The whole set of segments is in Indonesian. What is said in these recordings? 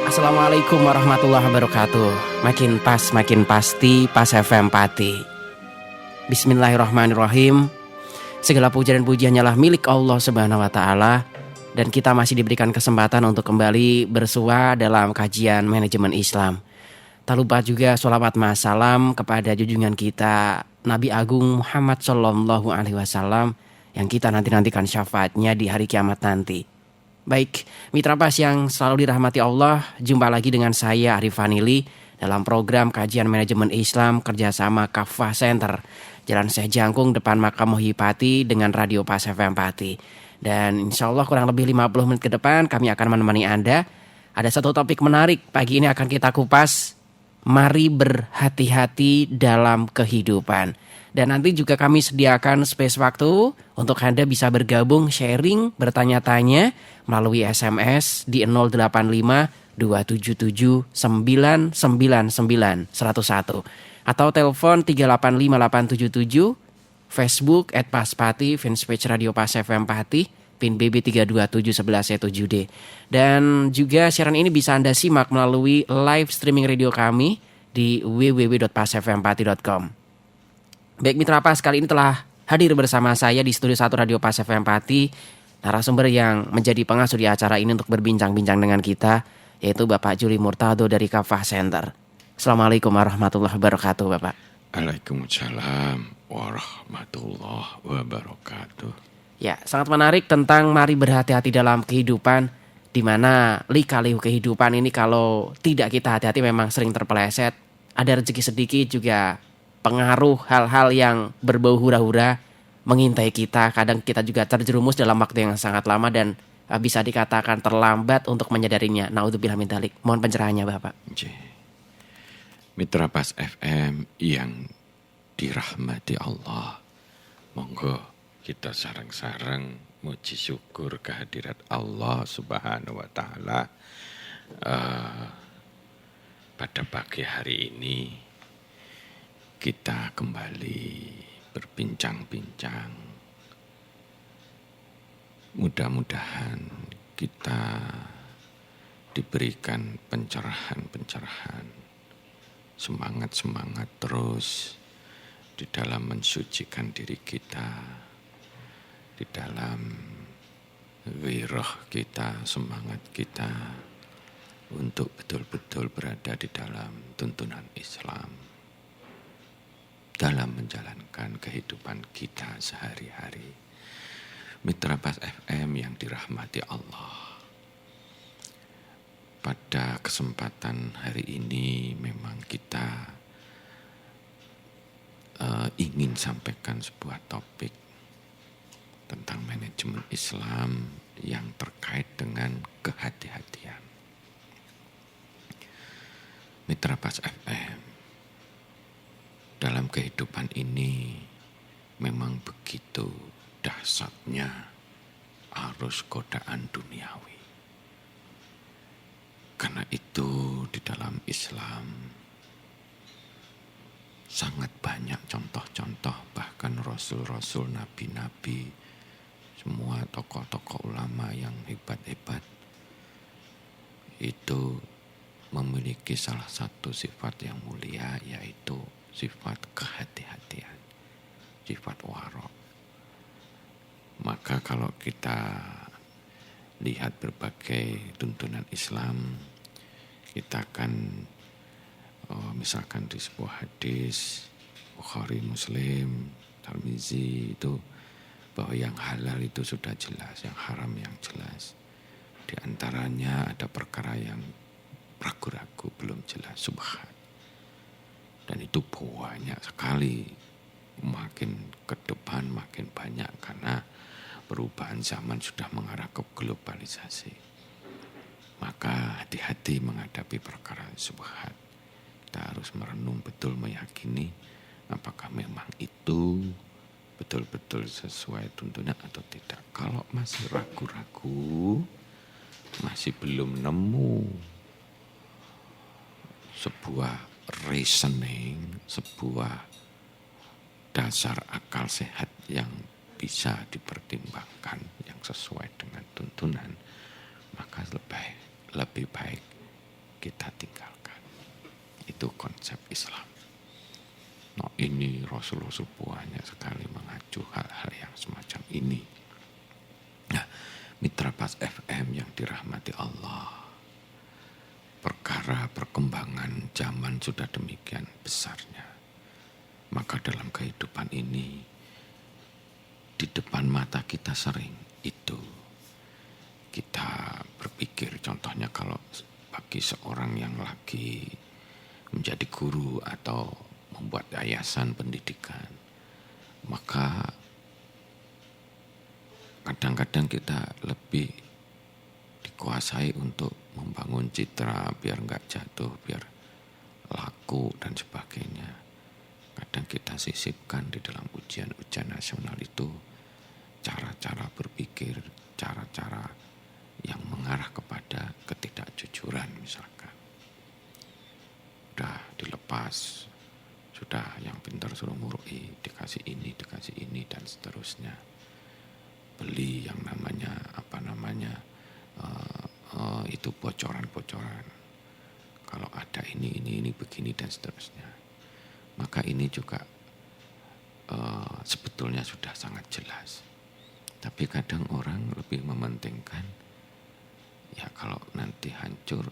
Assalamualaikum warahmatullahi wabarakatuh. Makin pas, makin pasti, pas FM Pati. Bismillahirrahmanirrahim. Segala puja dan puji hanyalah milik Allah Subhanahu wa taala, dan kita masih diberikan kesempatan untuk kembali bersua dalam kajian manajemen Islam. Tak lupa juga sholawat salam kepada junjungan kita Nabi Agung Muhammad Sallallahu Alaihi Wasallam yang kita nantikan syafaatnya di hari kiamat nanti. Baik, mitra pas yang selalu dirahmati Allah, jumpa lagi dengan saya Arif Vanili dalam program kajian manajemen Islam kerjasama Kafah Center, Jalan Syekh Jangkung depan Makam Muhyipati dengan Radio Pas FM Pati. Dan insya Allah kurang lebih 50 menit ke depan kami akan menemani Anda. Ada satu topik menarik pagi ini akan kita kupas. Mari berhati-hati dalam kehidupan. Dan nanti juga kami sediakan space waktu untuk Anda bisa bergabung, sharing, bertanya-tanya melalui SMS di 085 277 999 101 atau telepon 385877, Facebook @paspati, fanpage Radio Pas FM Pati, PIN BB 3271117D. Dan juga siaran ini bisa Anda simak melalui live streaming radio kami di www.pasfmpati.com. Baik mitra Pas, kali ini telah hadir bersama saya di studio 1 Radio Pas FM Pati narasumber yang menjadi pengasuh di acara ini untuk berbincang-bincang dengan kita, yaitu Bapak Juli Murtado dari Kafah Center. Assalamualaikum warahmatullahi wabarakatuh, Bapak. Waalaikumsalam warahmatullahi wabarakatuh. Ya, sangat menarik tentang mari berhati-hati dalam kehidupan, di mana lika-liku kehidupan ini kalau tidak kita hati-hati memang sering terpeleset. Ada rezeki sedikit juga pengaruh hal-hal yang berbau hura-hura mengintai kita. Kadang kita juga terjerumus dalam waktu yang sangat lama dan bisa dikatakan terlambat untuk menyadarinya. Naudzubillah min dzalik. Mohon pencerahannya, Bapak. Mitra Pas FM yang dirahmati Allah, monggo kita sareng-sareng muji syukur kehadirat Allah Subhanahu wa taala. Pada pagi hari ini kita kembali berbincang-bincang. Mudah-mudahan kita diberikan pencerahan-pencerahan, semangat-semangat terus di dalam mensucikan diri kita, di dalam ghirah kita, semangat kita untuk betul-betul berada di dalam tuntunan Islam, dalam menjalankan kehidupan kita sehari-hari. Mitra Pas FM yang dirahmati Allah, pada kesempatan hari ini memang kita ingin sampaikan sebuah topik tentang manajemen Islam yang terkait dengan kehati-hatian. Mitra Pas FM, dalam kehidupan ini memang begitu dahsyatnya arus godaan duniawi. Karena itu di dalam Islam sangat banyak contoh-contoh, bahkan rasul-rasul, nabi-nabi, semua tokoh-tokoh ulama yang hebat-hebat itu memiliki salah satu sifat yang mulia, yaitu sifat kehati-hatian, sifat warok. Maka kalau kita lihat berbagai tuntunan Islam, kita akan misalkan di sebuah hadis Bukhari, Muslim, Tirmizi itu bahwa yang halal itu sudah jelas, yang haram yang jelas. Di antaranya ada perkara yang ragu-ragu, belum jelas, subhat. Dan itu banyak sekali, makin ke depan makin banyak karena perubahan zaman sudah mengarah ke globalisasi. Maka hati-hati menghadapi perkara subhat. Kita harus merenung betul, meyakini apakah memang itu betul-betul sesuai tuntunan atau tidak. Kalau masih ragu-ragu, masih belum nemu sebuah reasoning, sebuah dasar akal sehat yang bisa dipertimbangkan, yang sesuai dengan tuntunan, maka lebih baik kita tinggalkan. Itu konsep Islam. Nah, ini Rasul-Rasul banyak sekali mengacu hal-hal yang semacam ini. Nah, Mitra Pas FM yang dirahmati Allah, perkara perkembangan zaman sudah demikian besarnya. Maka dalam kehidupan ini, di depan mata kita sering itu kita berpikir, contohnya kalau bagi seorang yang lagi menjadi guru atau membuat yayasan pendidikan, maka kadang-kadang kita lebih dikuasai untuk membangun citra biar nggak jatuh, biar laku dan sebagainya. Kadang kita sisipkan di dalam ujian-ujian nasional itu cara-cara berpikir, cara-cara yang mengarah kepada ketidakjujuran misalkan. Udah dilepas, sudah yang pintar suruh murui, dikasih ini dan seterusnya. Beli yang namanya itu bocoran-bocoran. Kalau ada ini begini dan seterusnya. Maka ini juga sebetulnya sudah sangat jelas. Tapi kadang orang lebih mementingkan, ya kalau nanti hancur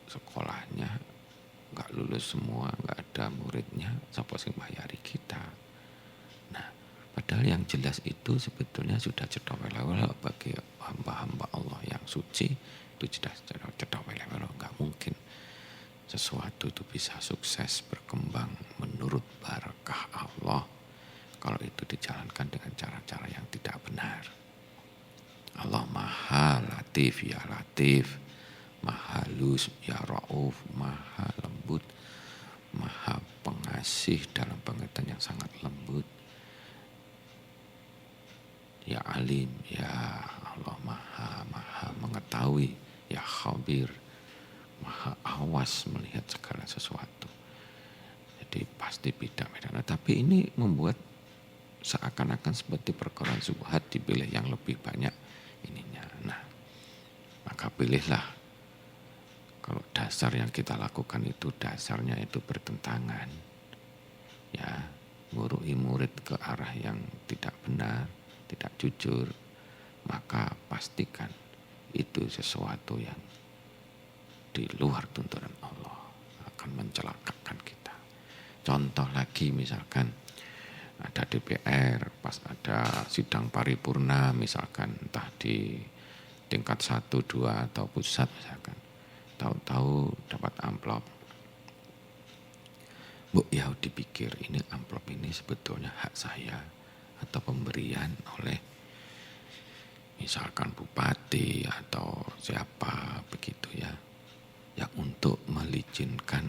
sekolahnya, nggak lulus semua, nggak ada muridnya, siapa sing bayari kita. Nah, padahal yang jelas itu sebetulnya sudah cedawel-wel bagi hamba-hamba Allah yang suci, itu sudah cedawel-wel, nggak mungkin sesuatu itu bisa sukses berkembang menurut barakah Allah kalau itu dijalankan dengan cara-cara yang tidak benar. Allah Maha Latif ya Latif, Maha Halus ya Rauf, Maha Lembut, Maha Pengasih dalam pengertian yang sangat lembut. Ya Alim, ya Allah Maha mengetahui, ya Khabir, Maha awas melihat segala sesuatu. Jadi pasti beda-beda. Nah, tapi ini membuat seakan-akan seperti perkara subhat dipilih yang lebih banyak ininya. Nah, maka pilihlah. Kalau dasar yang kita lakukan itu dasarnya itu bertentangan, ya, ngurui murid ke arah yang tidak benar, tidak jujur, maka pastikan itu sesuatu yang di luar tuntunan Allah, akan mencelakakan kita. Contoh lagi misalkan ada DPR, pas ada sidang paripurna misalkan, entah di tingkat 1, 2 atau pusat misalkan, tahu-tahu dapat amplop. Bu, ya dipikir ini amplop ini sebetulnya hak saya atau pemberian oleh misalkan bupati atau siapa begitu ya, yang untuk melicinkan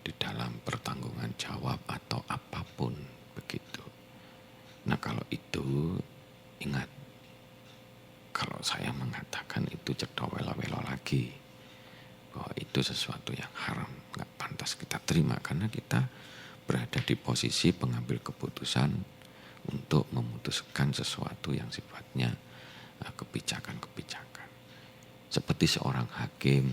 di dalam pertanggungan jawab atau apapun begitu. Nah, kalau itu ingat, kalau saya mengatakan itu cedawelo-welo lagi, bahwa itu sesuatu yang haram, nggak pantas kita terima karena kita berada di posisi pengambil keputusan untuk memutuskan sesuatu yang sifatnya kebijakan-kebijakan. Seperti seorang hakim,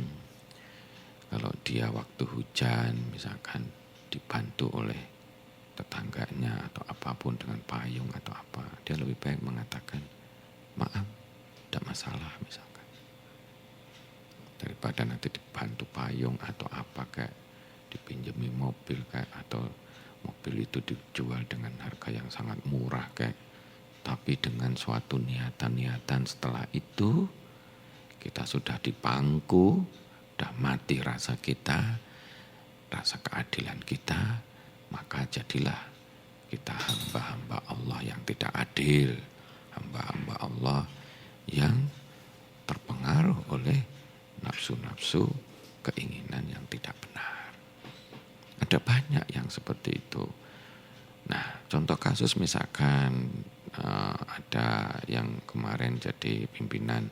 kalau dia waktu hujan misalkan dibantu oleh tetangganya atau apapun dengan payung atau apa, dia lebih baik mengatakan maaf, tidak masalah misalkan, daripada nanti dibantu payung atau apa, kayak dipinjami mobil kayak, atau mobil itu dijual dengan harga yang sangat murah kayak, tapi dengan suatu niatan-niatan setelah itu kita sudah dipangku, sudah mati rasa kita, rasa keadilan kita, maka jadilah kita hamba-hamba Allah yang tidak adil, hamba-hamba Allah yang terpengaruh oleh nafsu-nafsu keinginan yang tidak benar. Ada banyak yang seperti itu. Nah, contoh kasus misalkan ada yang kemarin jadi pimpinan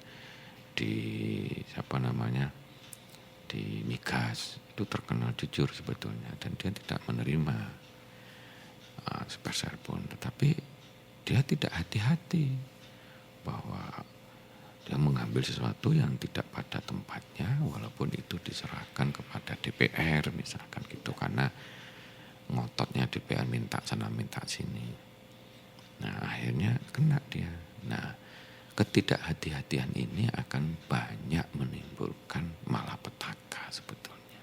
di di Migas, itu terkenal jujur sebetulnya dan dia tidak menerima sepeser pun, tetapi dia tidak hati-hati bahwa Dia mengambil sesuatu yang tidak pada tempatnya, walaupun itu diserahkan kepada DPR misalkan gitu, karena ngototnya DPR minta sana minta sini. Nah akhirnya kena dia. Nah ketidakhati-hatian ini akan banyak menimbulkan malapetaka sebetulnya.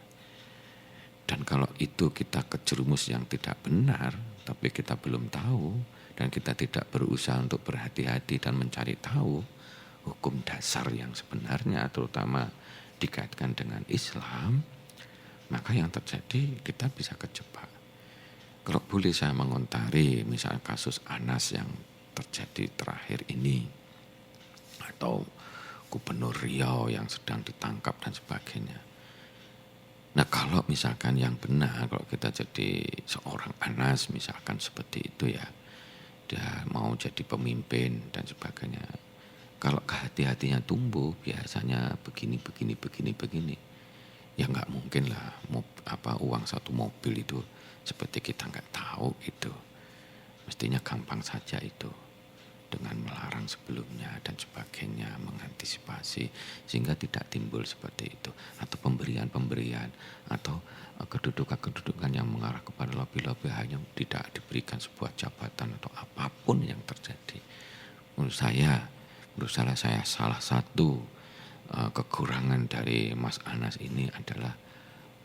Dan kalau itu kita kejerumus yang tidak benar, tapi kita belum tahu, dan kita tidak berusaha untuk berhati-hati dan mencari tahu hukum dasar yang sebenarnya, terutama dikaitkan dengan Islam, maka yang terjadi kita bisa kejebak. Kalau boleh saya mengontari misal kasus Anas yang terjadi terakhir ini, atau Gubernur Riau yang sedang ditangkap dan sebagainya. Nah kalau misalkan yang benar, kalau kita jadi seorang Anas misalkan seperti itu ya, dia mau jadi pemimpin dan sebagainya. Kalau kehati-hatinya tumbuh, biasanya begini. Ya nggak mungkin lah, uang satu mobil itu seperti kita nggak tahu itu. Mestinya gampang saja itu, dengan melarang sebelumnya dan sebagainya, mengantisipasi sehingga tidak timbul seperti itu. Atau pemberian atau kedudukan yang mengarah kepada lobby-lobby hanya tidak diberikan sebuah jabatan atau apapun yang terjadi. Menurut saya salah satu kekurangan dari Mas Anas ini adalah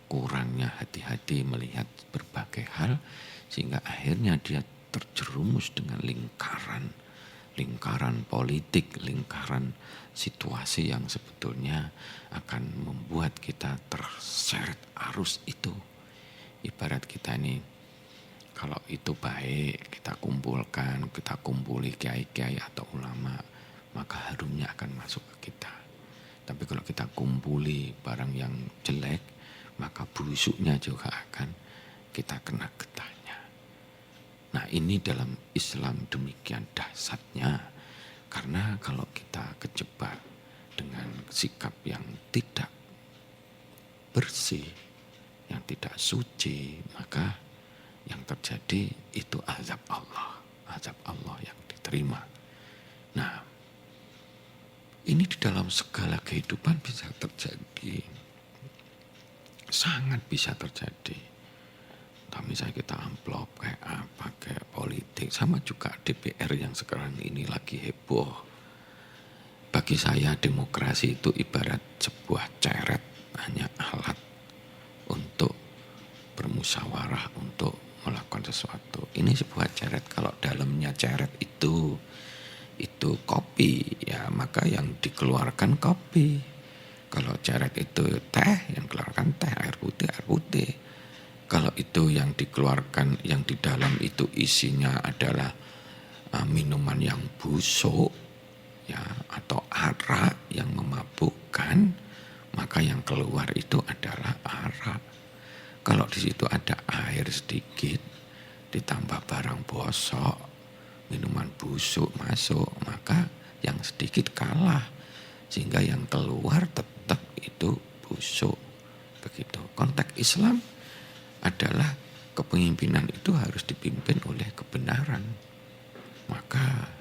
kurangnya hati-hati melihat berbagai hal, sehingga akhirnya dia terjerumus dengan lingkaran politik, lingkaran situasi yang sebetulnya akan membuat kita terseret arus itu. Ibarat kita ini, kalau itu baik kita kumpuli kiai-kiai atau ulama, maka harumnya akan masuk ke kita. Tapi kalau kita kumpuli barang yang jelek, maka busuknya juga akan kita kena getahnya. Nah ini dalam Islam demikian dahsyatnya, karena kalau kita kejebak dengan sikap yang tidak bersih, yang tidak suci, maka yang terjadi itu azab Allah yang diterima. Nah ini di dalam segala kehidupan bisa terjadi, sangat bisa terjadi. Entah misalnya kita amplop kayak apa, kayak politik, sama juga DPR yang sekarang ini lagi heboh. Bagi saya demokrasi itu ibarat sebuah ceret, hanya alat untuk bermusyawarah, untuk melakukan sesuatu. Ini sebuah ceret, kalau dalamnya ceret itu kopi, ya maka yang dikeluarkan kopi. Kalau ceret itu teh, yang keluarkan teh, air putih. Kalau itu yang dikeluarkan, yang di dalam itu isinya adalah minuman yang busuk, ya atau arak yang memabukkan, maka yang keluar itu adalah arak. Kalau di situ ada air sedikit, ditambah barang bosok, minuman busuk masuk, maka yang sedikit kalah, sehingga yang keluar tetap itu busuk. Begitu. Konteks Islam adalah kepemimpinan itu harus dipimpin oleh kebenaran. Maka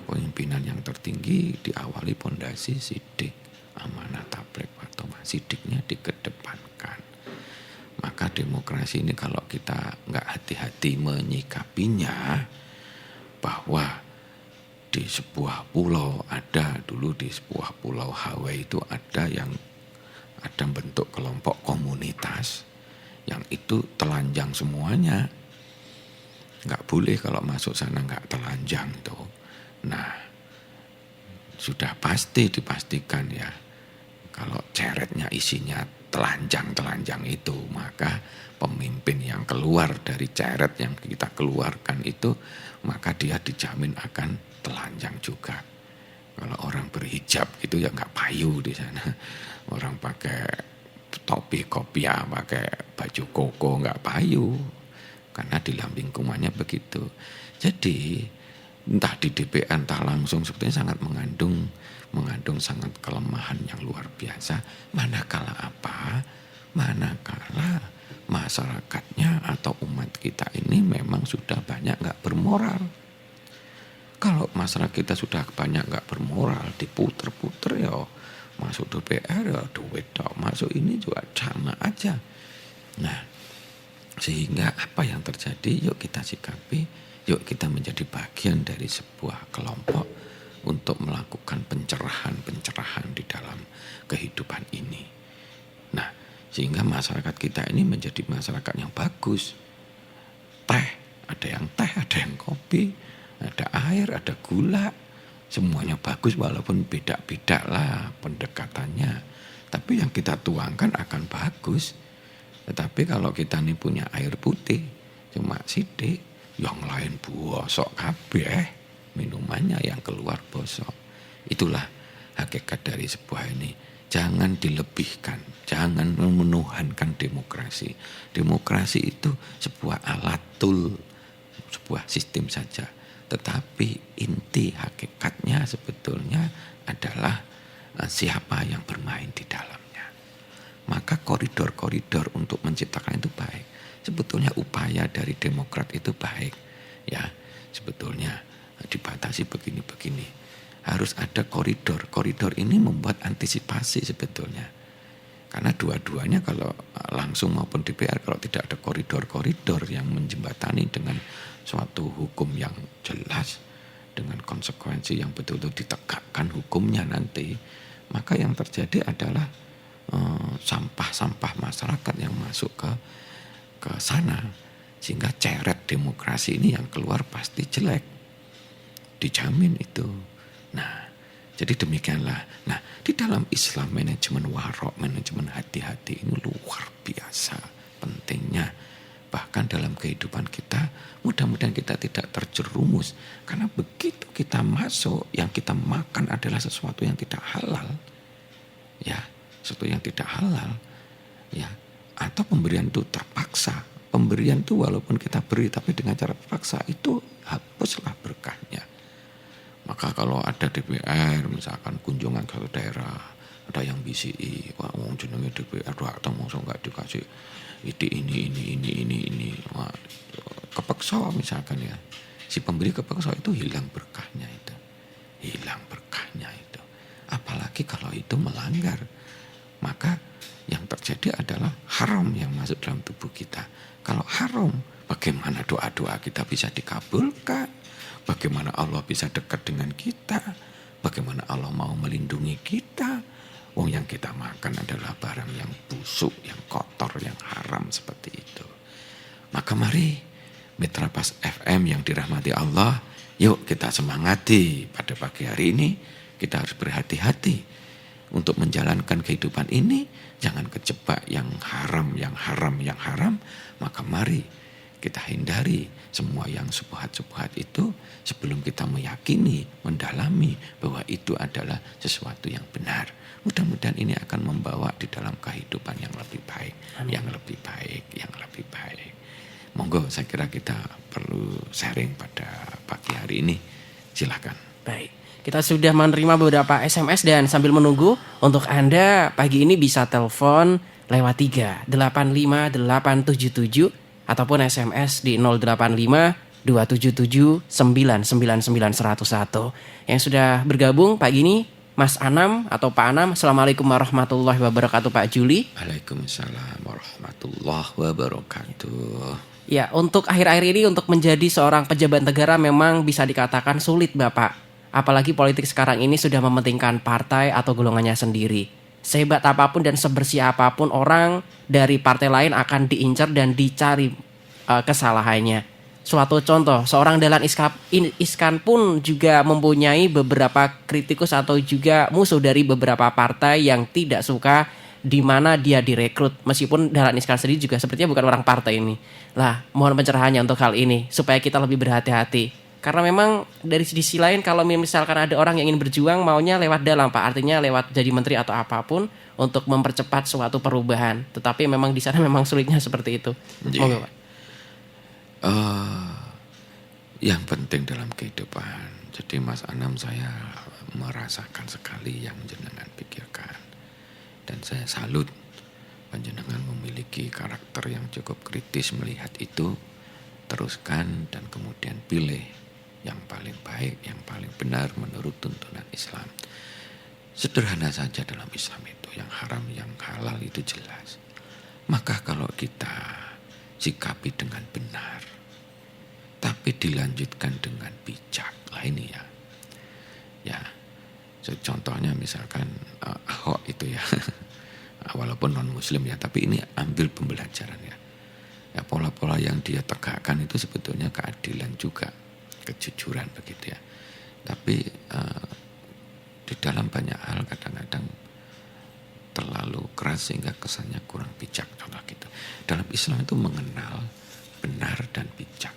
kepemimpinan yang tertinggi diawali pondasi sidik, amanah tabligh atau sidiknya dikedepankan. Maka demokrasi ini kalau kita nggak hati-hati menyikapinya, bahwa di sebuah pulau di sebuah pulau Hawaii itu ada bentuk kelompok komunitas yang itu telanjang semuanya. Nggak boleh kalau masuk sana nggak telanjang itu. Nah, sudah pasti dipastikan ya, kalau ceretnya isinya telanjang itu, maka pemimpin yang keluar dari ceret yang kita keluarkan itu, maka dia dijamin akan telanjang juga. Kalau orang berhijab gitu ya nggak payu di sana. Orang pakai topi kopiah, pakai baju koko nggak payu, karena di dalam lingkungannya begitu. Jadi entah di DPR entah langsung sebetulnya sangat mengandung sangat kelemahan yang luar biasa. Manakala masyarakatnya atau umat kita ini memang sudah banyak nggak bermoral. kalau masyarakat kita sudah banyak nggak bermoral, diputer-puter ya masuk DPR ya duit dok, masuk ini juga sama aja. Nah, sehingga apa yang terjadi, yuk kita sikapi, yuk kita menjadi bagian dari sebuah kelompok untuk melakukan pencerahan-pencerahan di dalam kehidupan ini. Nah, sehingga masyarakat kita ini menjadi masyarakat yang bagus. Teh, ada yang teh, ada yang kopi, ada air, ada gula, semuanya bagus walaupun beda-beda lah pendekatannya. Tapi yang kita tuangkan akan bagus. Tetapi kalau kita nih punya air putih, cuma sidik, yang lain bosok kabeh, minumannya yang keluar bosok. Itulah hakikat dari sebuah ini. Jangan dilebihkan, jangan menuhankan demokrasi. Demokrasi itu sebuah alat tool, sebuah sistem saja. Tetapi inti hakikatnya sebetulnya adalah siapa yang bermain di dalamnya. Maka koridor-koridor untuk menciptakan itu baik. Sebetulnya upaya dari Demokrat itu baik. Ya, sebetulnya dibatasi begini-begini. Harus ada koridor. Koridor ini membuat antisipasi sebetulnya. Karena dua-duanya kalau langsung maupun DPR, kalau tidak ada koridor-koridor yang menjembatani dengan suatu hukum yang jelas, dengan konsekuensi yang betul-betul ditegakkan hukumnya nanti, maka yang terjadi adalah sampah-sampah masyarakat yang masuk ke sana, sehingga ceret demokrasi ini yang keluar pasti jelek, dijamin itu. Nah, jadi demikianlah. Nah, di dalam Islam manajemen warok, manajemen hati-hati ini luar biasa pentingnya. Bahkan dalam kehidupan kita, mudah-mudahan kita tidak terjerumus. Karena begitu kita masuk, yang kita makan adalah sesuatu yang tidak halal. Ya, sesuatu yang tidak halal. Ya, atau pemberian itu terpaksa. Pemberian itu walaupun kita beri tapi dengan cara terpaksa, itu hapuslah berkahnya. Maka kalau ada DPR, misalkan kunjungan ke suatu daerah, ada yang BCI, wah wong jenenge DPR atau mosok enggak dikasih ini. Wah, kepeksa misalkan ya. Si pemberi kepeksa itu hilang berkahnya itu. Hilang berkahnya itu. Apalagi kalau itu melanggar. Maka yang terjadi adalah haram yang masuk dalam tubuh kita. Kalau haram, bagaimana doa-doa kita bisa dikabulkan? Bagaimana Allah bisa dekat dengan kita? Bagaimana Allah mau melindungi kita? Wong yang kita makan adalah barang yang busuk, yang kotor, yang haram seperti itu. Maka mari Mitra Pas FM yang dirahmati Allah, yuk kita semangati pada pagi hari ini. Kita harus berhati-hati untuk menjalankan kehidupan ini. Jangan kejebak yang haram. Maka mari kita hindari semua yang subhat-subhat itu sebelum kita meyakini, mendalami bahwa itu adalah sesuatu yang benar. Mudah-mudahan ini akan membawa di dalam kehidupan yang lebih baik, yang lebih baik. Monggo, saya kira kita perlu sharing pada pagi hari ini. Silakan. Baik. Kita sudah menerima beberapa SMS dan sambil menunggu untuk Anda pagi ini bisa telepon lewat 3858877 ataupun SMS di 085 277 999 101. Yang sudah bergabung pagi ini Mas Anam atau Pak Anam. Assalamualaikum warahmatullahi wabarakatuh Pak Juli. Waalaikumsalam warahmatullahi wabarakatuh. Ya, untuk akhir-akhir ini untuk menjadi seorang pejabat negara memang bisa dikatakan sulit Bapak. Apalagi politik sekarang ini sudah mementingkan partai atau golongannya sendiri. Sehebat apapun dan sebersih apapun orang dari partai lain akan diincar dan dicari kesalahannya. Suatu contoh, seorang Dahlan Iskan pun juga mempunyai beberapa kritikus atau juga musuh dari beberapa partai yang tidak suka di mana dia direkrut. Meskipun Dahlan Iskan sendiri juga sepertinya bukan orang partai ini. Lah, mohon pencerahannya untuk hal ini supaya kita lebih berhati-hati. Karena memang dari sisi lain kalau misalkan ada orang yang ingin berjuang maunya lewat dalam Pak, artinya lewat jadi menteri atau apapun untuk mempercepat suatu perubahan. Tetapi memang di sana memang sulitnya seperti itu. Monggo Pak. Yang penting dalam kehidupan. Jadi Mas Anam, saya merasakan sekali yang jenengan pikirkan. Dan saya salut panjenengan memiliki karakter yang cukup kritis melihat itu. Teruskan dan kemudian pilih yang paling baik, yang paling benar menurut tuntunan Islam. Sederhana saja dalam Islam itu, yang haram, yang halal itu jelas. Maka kalau kita sikapi dengan benar, tapi dilanjutkan dengan bijak, lah ini ya. Ya, contohnya misalkan Ahok itu ya, walaupun non Muslim ya, tapi ini ambil pembelajaran ya. Ya pola-pola yang dia tegakkan itu sebetulnya keadilan juga, kejujuran begitu ya. Tapi di dalam banyak hal kadang-kadang terlalu keras sehingga kesannya kurang bijak, contoh gitu. Dalam Islam itu mengenal benar dan bijak,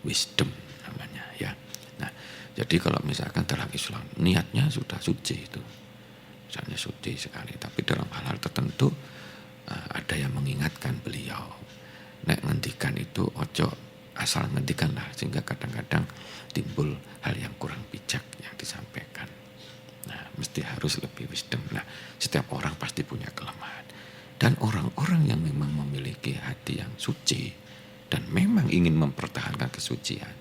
wisdom namanya ya. Nah, jadi kalau misalkan dalam Islam niatnya sudah suci itu, misalnya suci sekali, tapi dalam hal-hal tertentu ada yang mengingatkan beliau, nek ngendikan itu ojo asal ngendikan lah, sehingga kadang-kadang timbul hal yang kurang bijak yang disampaikan. Nah, mesti harus lebih wisdom. Nah, setiap orang pasti punya kelemahan. Dan orang-orang yang memang memiliki hati yang suci dan memang ingin mempertahankan kesucian,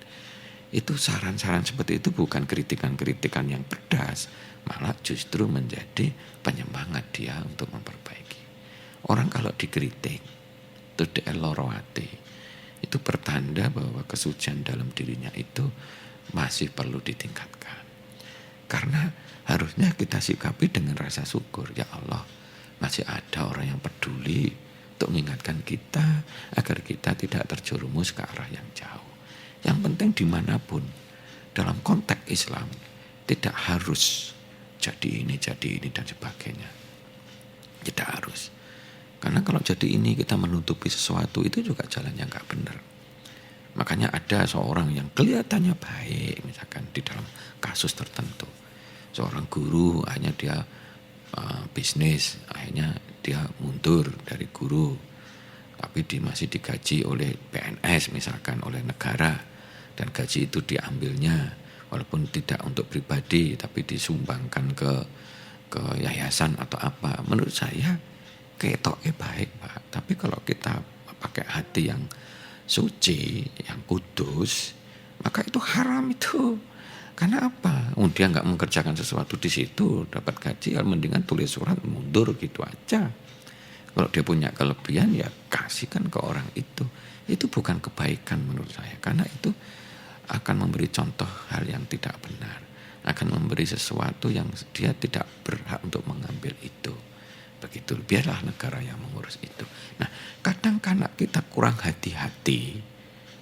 itu saran-saran seperti itu bukan kritikan-kritikan yang pedas, malah justru menjadi penyemangat dia untuk memperbaiki. Orang kalau dikritik, itu dielorowati, itu pertanda bahwa kesucian dalam dirinya itu masih perlu ditingkatkan. Karena harusnya kita sikapi dengan rasa syukur. Ya Allah, masih ada orang yang peduli untuk mengingatkan kita agar kita tidak terjerumus ke arah yang jauh. Yang penting dimanapun, dalam konteks Islam, tidak harus jadi ini dan sebagainya. Tidak harus. Karena kalau jadi ini kita menutupi sesuatu, itu juga jalan yang gak benar. Makanya ada seorang yang kelihatannya baik, misalkan di dalam kasus tertentu. Seorang guru, akhirnya dia bisnis, akhirnya dia mundur dari guru. Tapi dia masih digaji oleh PNS misalkan, oleh negara. Dan gaji itu diambilnya, walaupun tidak untuk pribadi, tapi disumbangkan ke yayasan atau apa. Menurut saya, ketoknya baik Pak. Tapi kalau kita pakai hati yang suci, yang kudus, maka itu haram itu. Karena apa? Dia nggak mengerjakan sesuatu di situ, dapat gaji, ya mendingan tulis surat mundur gitu aja. Kalau dia punya kelebihan ya kasihkan ke orang itu. Itu bukan kebaikan menurut saya, karena itu akan memberi contoh hal yang tidak benar, akan memberi sesuatu yang dia tidak berhak untuk mengambil itu. Begitu, biarlah negara yang mengurus itu. Nah, kadang karena kita kurang hati-hati,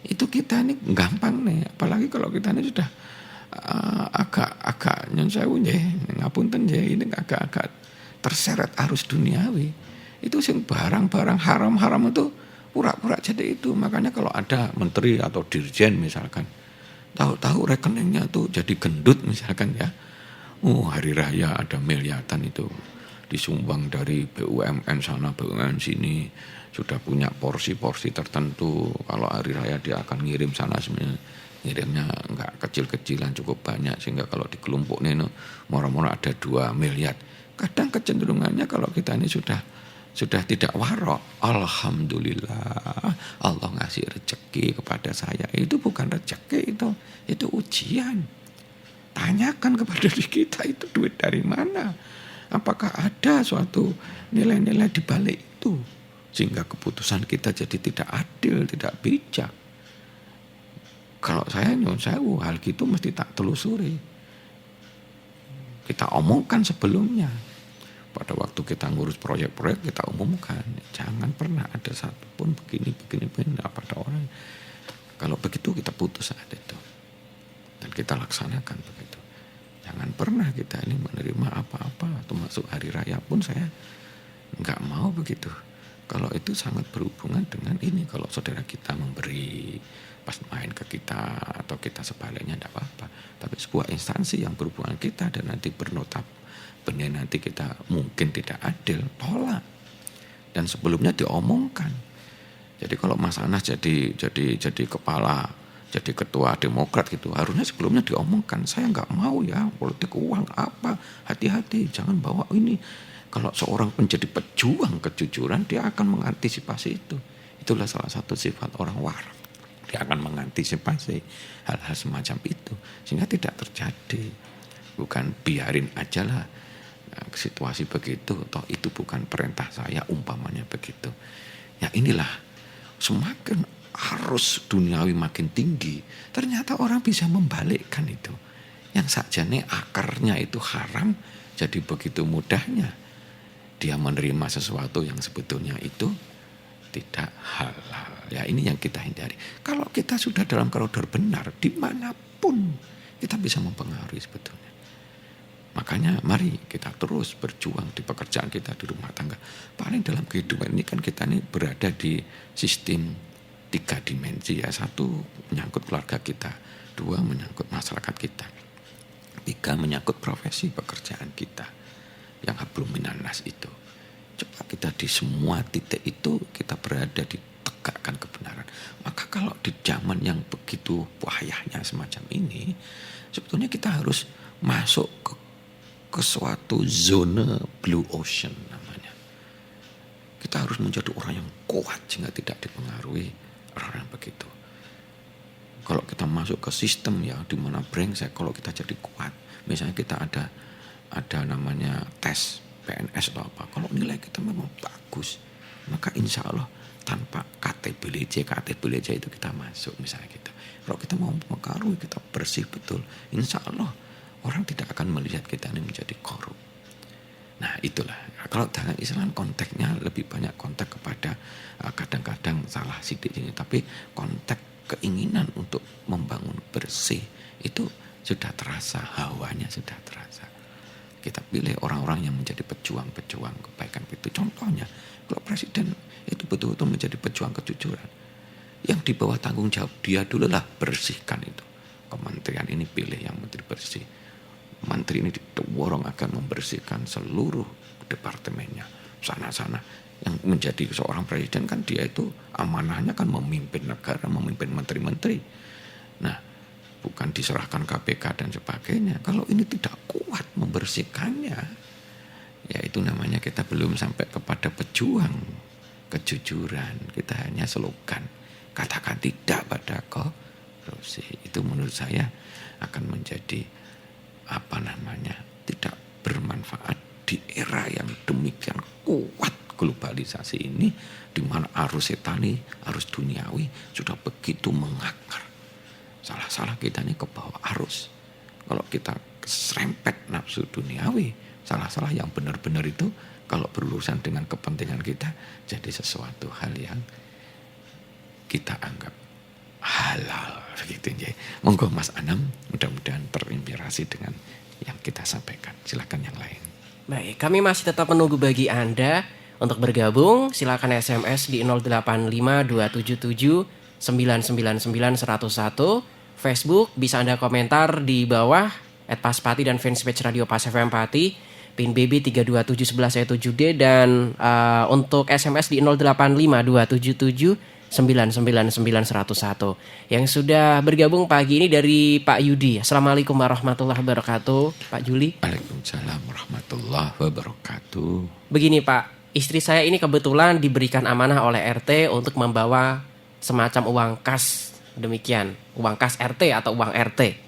itu kita ini gampang nih, apalagi kalau kita ini sudah agak nyon sewu nggih, ngapunten nggih, ini agak terseret arus duniawi. Itu sing barang-barang haram-haram itu pura-pura jadi itu. Makanya kalau ada menteri atau dirjen misalkan, tahu-tahu rekeningnya tuh jadi gendut misalkan ya. Hari raya ada miliaran itu disumbang dari BUMN sana, BUMN sini, sudah punya porsi-porsi tertentu. Kalau hari raya dia akan ngirim sana sebenarnya, ngirimnya enggak kecil-kecilan, cukup banyak, sehingga kalau dikelumpukin murah-murah ada 2 miliar. Kadang kecenderungannya kalau kita ini sudah tidak warok, alhamdulillah Allah ngasih rezeki kepada saya. Itu bukan rezeki, itu ujian. Tanyakan kepada diri kita, itu duit dari mana? Apakah ada suatu nilai-nilai di balik itu sehingga keputusan kita jadi tidak adil, tidak bijak? Kalau saya nyuwun sewu, hal gitu mesti tak telusuri. Kita omongkan sebelumnya. Pada waktu kita ngurus proyek-proyek kita umumkan. Jangan pernah ada satupun begini pada orang. Kalau begitu kita putus saat itu. Dan kita laksanakan begitu. Jangan pernah kita ini menerima apa-apa atau masuk hari raya pun saya enggak mau begitu. Kalau itu sangat berhubungan dengan ini. Kalau saudara kita memberi pas main ke kita atau kita sebaliknya tidak apa-apa. Tapi sebuah instansi yang berhubungan kita dan nanti bernotap benar nanti kita mungkin tidak adil, tolak. Dan sebelumnya diomongkan. Jadi kalau Mas Anas jadi kepala, jadi ketua Demokrat gitu, harusnya sebelumnya diomongkan. Saya nggak mau ya politik uang apa, hati-hati jangan bawa ini. Kalau seorang menjadi pejuang kejujuran, dia akan mengantisipasi itu. Itulah salah satu sifat orang waras. Dia akan mengantisipasi hal-hal semacam itu sehingga tidak terjadi. Bukan biarin aja lah situasi begitu, toh itu bukan perintah saya, umpamanya begitu. Ya inilah, semakin arus duniawi makin tinggi, ternyata orang bisa membalikkan itu. Yang sajane akarnya itu haram, jadi begitu mudahnya dia menerima sesuatu yang sebetulnya itu tidak halal. Ya ini yang kita hindari. Kalau kita sudah dalam koridor benar, dimanapun kita bisa mempengaruhi sebetulnya. Makanya mari kita terus berjuang di pekerjaan kita, di rumah tangga. Paling dalam kehidupan ini kan kita ini berada di sistem 3 dimensi ya. 1 menyangkut keluarga kita, 2 menyangkut masyarakat kita, 3 menyangkut profesi pekerjaan kita yang hablum minannas itu. Coba kita di semua titik itu kita berada ditegakkan kebenaran. Maka kalau di zaman yang begitu bahayanya semacam ini, sebetulnya kita harus masuk ke suatu zona blue ocean namanya. Kita harus menjadi orang yang kuat sehingga tidak dipengaruhi orang begitu. Kalau kita masuk ke sistem ya di mana brengsek, kalau kita jadi kuat, misalnya kita ada namanya tes PNS atau apa, kalau nilai kita memang bagus, maka insya Allah tanpa KTBLJ itu kita masuk misalnya gitu. Kalau kita mau mempengaruhi, kita bersih betul, insya Allah orang tidak akan melihat kita ini menjadi korup. Nah itulah, kalau dalam Islam konteksnya lebih banyak konteks kepada kadang-kadang salah sidik ini, tapi konteks keinginan untuk membangun bersih itu sudah terasa, hawanya sudah terasa. Kita pilih orang-orang yang menjadi pejuang-pejuang kebaikan itu. Contohnya, kalau presiden itu betul-betul menjadi pejuang kejujuran, yang di bawah tanggung jawab dia dulu lah bersihkan itu. Kementerian ini pilih yang menteri bersih. Menteri ini didorong akan membersihkan seluruh departemennya. Sana-sana yang menjadi seorang presiden kan dia itu amanahnya kan memimpin negara, memimpin menteri-menteri. Nah, bukan diserahkan KPK dan sebagainya. Kalau ini tidak kuat membersihkannya, ya itu namanya kita belum sampai kepada pejuang kejujuran. Kita hanya slogan, katakan tidak pada korupsi. Itu menurut saya akan menjadi tidak bermanfaat di era yang demikian kuat globalisasi ini, di mana arus setani, arus duniawi sudah begitu mengakar. Salah-salah kita ini ke bawah arus. Kalau kita serempet nafsu duniawi, salah-salah yang benar-benar itu kalau berurusan dengan kepentingan kita jadi sesuatu hal yang kita anggap halal begitu ya. Monggo Mas Anam, mudah-mudahan terinspirasi dengan yang kita sampaikan. Silakan yang lain. Baik, kami masih tetap menunggu bagi Anda untuk bergabung. Silakan SMS di 085277999101. Facebook bisa Anda komentar di bawah @paspati dan fanspage Radio Pas FM Pati, PIN BB 3271117D, dan untuk SMS di 085277999101. Yang sudah bergabung pagi ini dari Pak Yudi. Assalamualaikum warahmatullahi wabarakatuh, Pak Juli. Waalaikumsalam warahmatullahi wabarakatuh. Begini Pak, istri saya ini kebetulan diberikan amanah oleh RT untuk membawa semacam uang kas, demikian, uang kas RT atau uang RT.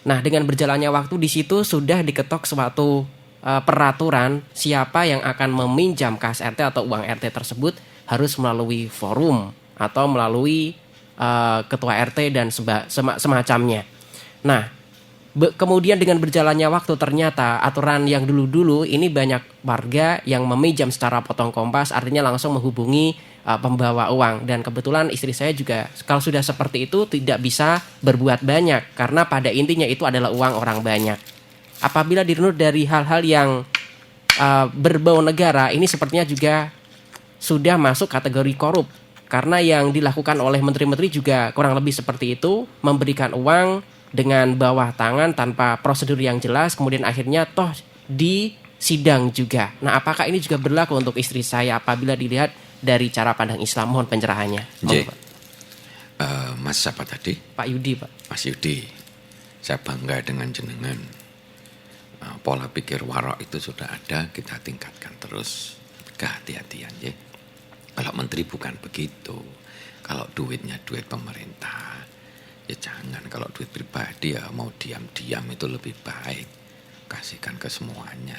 Nah, dengan berjalannya waktu di situ sudah diketok suatu peraturan siapa yang akan meminjam kas RT atau uang RT tersebut harus melalui forum atau melalui ketua RT dan semacamnya. Nah, kemudian dengan berjalannya waktu ternyata aturan yang dulu-dulu ini banyak warga yang meminjam secara potong kompas, artinya langsung menghubungi pembawa uang. Dan kebetulan istri saya juga kalau sudah seperti itu tidak bisa berbuat banyak, karena pada intinya itu adalah uang orang banyak. Apabila dirunut dari hal-hal yang berbau negara, ini sepertinya juga sudah masuk kategori korup. Karena yang dilakukan oleh menteri-menteri juga kurang lebih seperti itu, memberikan uang dengan bawah tangan tanpa prosedur yang jelas, kemudian akhirnya toh di sidang juga. Nah, apakah ini juga berlaku untuk istri saya apabila dilihat dari cara pandang Islam? Mohon pencerahannya. Mas siapa tadi? Pak Yudi, Pak. Mas Yudi, saya bangga dengan jenengan. Pola pikir warok itu sudah ada, kita tingkatkan terus kehati-hatian ya. Kalau menteri bukan begitu. Kalau duitnya duit pemerintah, ya jangan. Kalau duit pribadi ya mau diam-diam itu lebih baik. Kasihkan ke semuanya.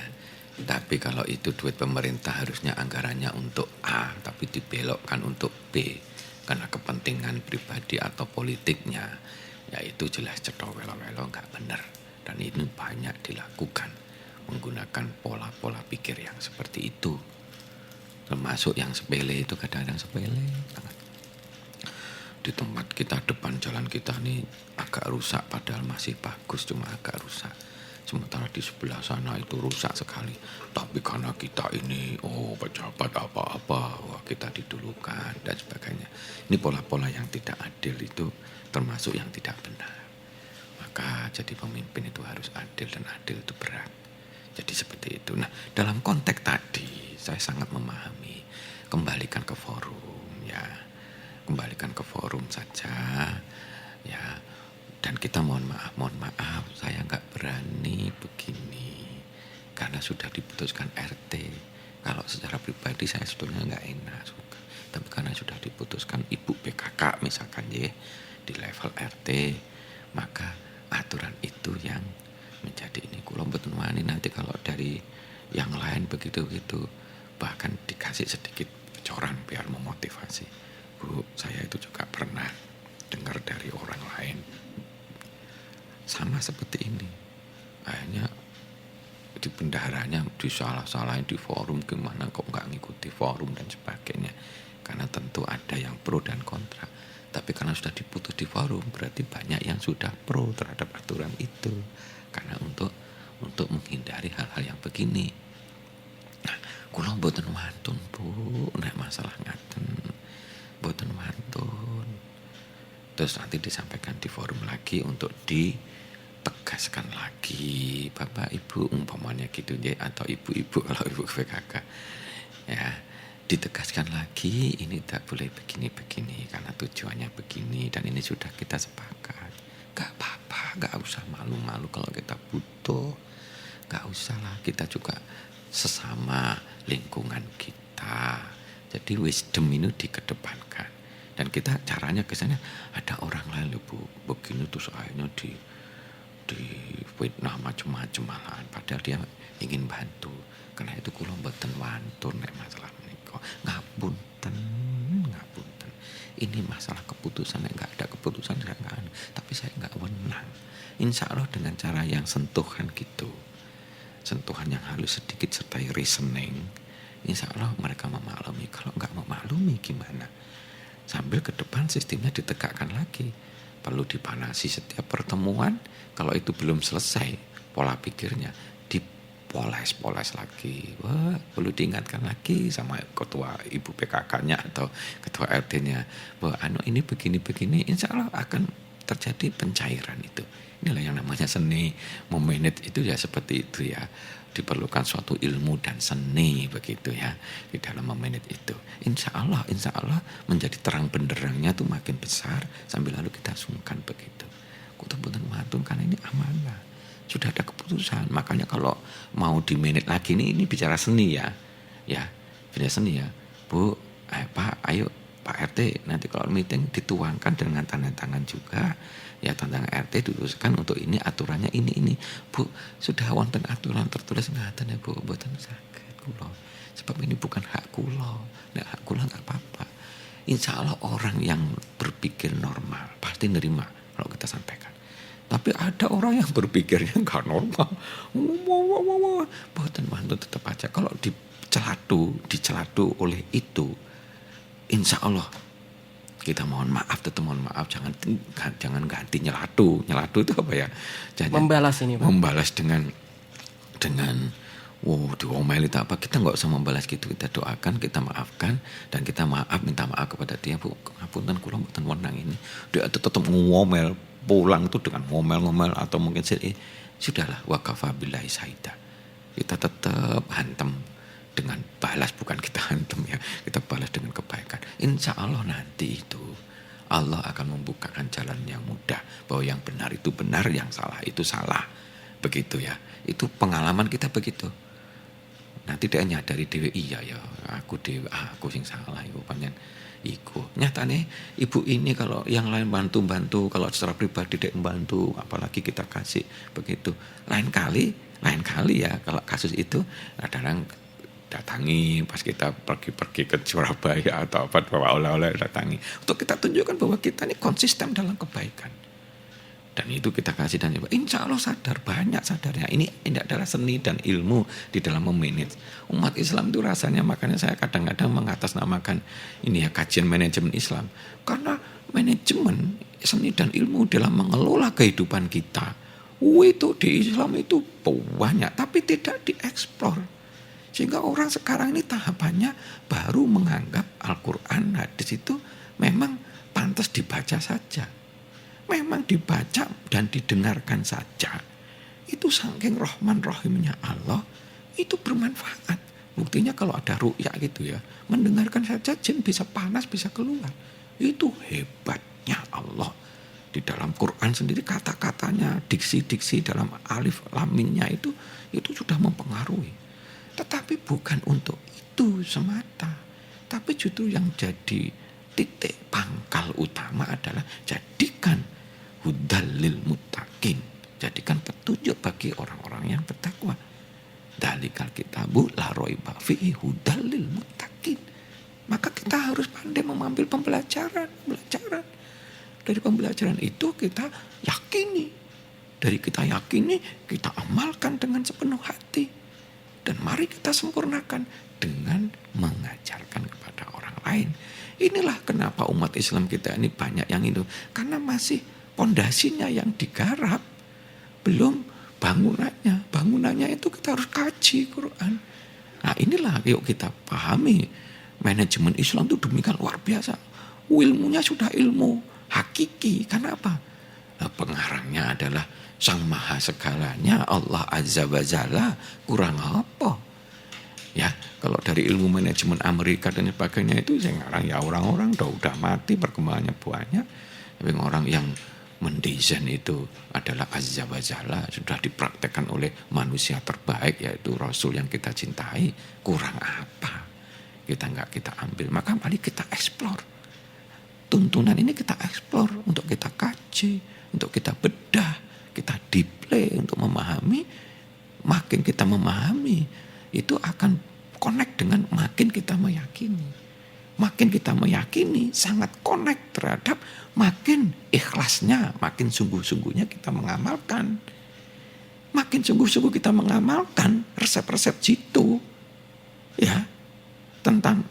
Tapi kalau itu duit pemerintah harusnya anggarannya untuk A, tapi dibelokkan untuk B. Karena kepentingan pribadi atau politiknya, ya itu jelas cetok welo-welo nggak benar. Dan ini banyak dilakukan. Menggunakan pola-pola pikir yang seperti itu. Termasuk yang sepele itu kadang-kadang sepele banget. Di tempat kita, depan jalan kita nih agak rusak, padahal masih bagus, cuma agak rusak. Sementara di sebelah sana itu rusak sekali. Tapi karena kita ini, pejabat apa-apa, wah kita didulukan dan sebagainya. Ini pola-pola yang tidak adil itu termasuk yang tidak benar. Maka jadi pemimpin itu harus adil, dan adil itu berat. Jadi seperti itu. Nah, dalam konteks tadi saya sangat memahami. Kembalikan ke forum ya. Kembalikan ke forum saja ya. Dan kita mohon maaf, saya nggak berani begini karena sudah diputuskan RT. Kalau secara pribadi saya sebetulnya nggak enak suka, tapi karena sudah diputuskan Ibu PKK misalkan ya di level RT, maka aturan itu yang menjadi ini. Kulo mboten wani nanti kalau dari yang lain begitu-begitu, bahkan dikasih sedikit bocoran biar memotivasi. Bu, saya itu juga pernah dengar dari orang lain sama seperti ini. Akhirnya di bendaharanya disalah-salahin di forum, gimana kok nggak ngikuti forum dan sebagainya. Karena tentu ada yang pro dan kontra. Tapi karena sudah diputus di forum, berarti banyak yang sudah pro terhadap aturan itu. Karena untuk menghindari hal-hal yang begini. Nah, kula mboten wantun, Bu, nek masalah ngaten. Mboten wantun. Terus nanti disampaikan di forum lagi untuk ditegaskan lagi, Bapak Ibu umpamanya gitu ya, atau ibu-ibu kalau ibu PKK ya, ditegaskan lagi ini tak boleh begini-begini karena tujuannya begini dan ini sudah kita sepakat. Gak apa-apa, gak usah malu-malu kalau kita butuh, gak usah lah, kita juga sesama lingkungan kita. Jadi wisdom ini dikedepankan. Dan kita caranya ke sana, ada orang lain Bu, begini terus akhirnya di fitnah macam-macam malahan, padahal dia ingin bantu. Karena itu kula mboten wantun nek masalah menika. Ngapunten. Ini masalah keputusan, nek enggak ada keputusan saya enggak, tapi saya enggak wenang. Insya Allah dengan cara yang sentuhan gitu. Sentuhan yang halus sedikit sertai reasoning. Insya Allah mereka memaklumi. Kalau enggak memaklumi gimana? Sambil ke depan sistemnya ditegakkan lagi. Perlu dipanasi setiap pertemuan. Kalau itu belum selesai pola pikirnya, dipoles-poles lagi. Wah, perlu diingatkan lagi sama ketua ibu PKK-nya atau ketua RT-nya bahwa ini begini-begini, insya Allah akan terjadi pencairan itu. Inilah yang namanya seni memanage itu ya, seperti itu ya. Diperlukan suatu ilmu dan seni begitu ya di dalam memanage itu. Insya Allah menjadi terang benderangnya tuh makin besar sambil lalu kita sungkan begitu. Kutubutan mantun karena ini amanah. Sudah ada keputusan. Makanya kalau mau di manage lagi ini bicara seni ya. Ya, bicara seni ya. Bu, Pak, ayo Pak RT nanti kalau meeting dituangkan dengan tanda tangan juga. Ya tentang RT diluluskan untuk ini aturannya ini. Bu, sudah wonten aturan tertulis ngaten ya Bu, mboten saged kula. Sebab ini bukan hak kula. Nek hak kula enggak apa-apa. Insya Allah orang yang berpikir normal pasti nerima kalau kita sampaikan. Tapi ada orang yang berpikirnya enggak normal. Mboten mantun tetap aja kalau dicelatu oleh itu. Insya Allah kita mohon maaf, jangan ganti nyelatu itu apa ya? Membalas ini Pak. Membalas dengan diomeli apa, kita nggak usah membalas gitu, kita doakan, kita maafkan, dan kita minta maaf kepada dia. Bu, ngapunten kula mboten wenang ini. Dia tetap ngomel pulang tuh dengan ngomel atau mungkin sudahlah, wa kafa billahi syahida. Kita tetap hantem dengan balas, bukan kita hantem ya, kita balas dengan kebaikan. Insya Allah nanti itu Allah akan membukakan jalan yang mudah, bahwa yang benar itu benar, yang salah itu salah, begitu ya. Itu pengalaman kita begitu. Nanti dia nyadari dewe, iya ya, aku dhewe, aku sing salah iku pancen iku. Nyatane ibu ini kalau yang lain bantu-bantu, kalau secara pribadi dek membantu, apalagi kita kasih begitu. Lain kali ya kalau kasus itu kadang datangi pas kita pergi ke Surabaya atau apa bawa oleh-oleh datangi untuk kita tunjukkan bahwa kita ini konsisten dalam kebaikan. Dan itu kita kasih dan insya Allah sadar, banyak sadarnya. Ini adalah seni dan ilmu di dalam memanage. Umat Islam itu rasanya, makanya saya kadang-kadang mengatasnamakan ini ya kajian manajemen Islam. Karena manajemen, seni dan ilmu dalam mengelola kehidupan kita. Itu di Islam itu banyak, tapi tidak dieksplor. Sehingga orang sekarang ini tahapannya baru menganggap Al-Quran, hadis itu memang pantas dibaca saja. Memang dibaca dan didengarkan saja. Itu saking rahman rahimnya Allah, itu bermanfaat. Buktinya kalau ada ru'ya gitu ya, mendengarkan saja jin bisa panas, bisa keluar. Itu hebatnya Allah. Di dalam Quran sendiri kata-katanya, diksi-diksi dalam alif laminnya itu sudah mempengaruhi. Tetapi bukan untuk itu semata. Tapi justru yang jadi titik pangkal utama adalah jadikan hudalil muttaqin, jadikan petunjuk bagi orang-orang yang bertakwa. Dalikal kitabu la raiba fihi hudalil muttaqin. Maka kita harus pandai mengambil pembelajaran. Dari pembelajaran itu kita yakini. Dari kita yakini, kita amalkan dengan sepenuh hati. Dan mari kita sempurnakan dengan mengajarkan kepada orang lain. Inilah kenapa umat Islam kita ini banyak yang itu. Karena masih pondasinya yang digarap, belum bangunannya. Bangunannya itu kita harus kaji Quran. Nah inilah yuk kita pahami. Manajemen Islam itu demikian luar biasa. Ilmunya sudah ilmu hakiki. Kenapa? Nah, pengarangnya adalah Sang Maha Segalanya, Allah Azza wa Jalla. Kurang apa? Ya, kalau dari ilmu manajemen Amerika dan sebagainya itu sekarang ya orang-orang udah mati, perkembangannya banyak. Tapi orang yang mendesain itu adalah Azza wa Jalla, sudah dipraktekkan oleh manusia terbaik yaitu Rasul yang kita cintai. Kurang apa? Kita ambil. Maka mari kita eksplor. Tuntunan ini kita eksplor untuk kita kaji, untuk kita bedah, kita display untuk memahami. Makin kita memahami, itu akan connect dengan makin kita meyakini. Makin kita meyakini, sangat connect terhadap makin ikhlasnya, makin sungguh-sungguhnya kita mengamalkan. Makin sungguh-sungguh kita mengamalkan resep-resep jitu ya tentang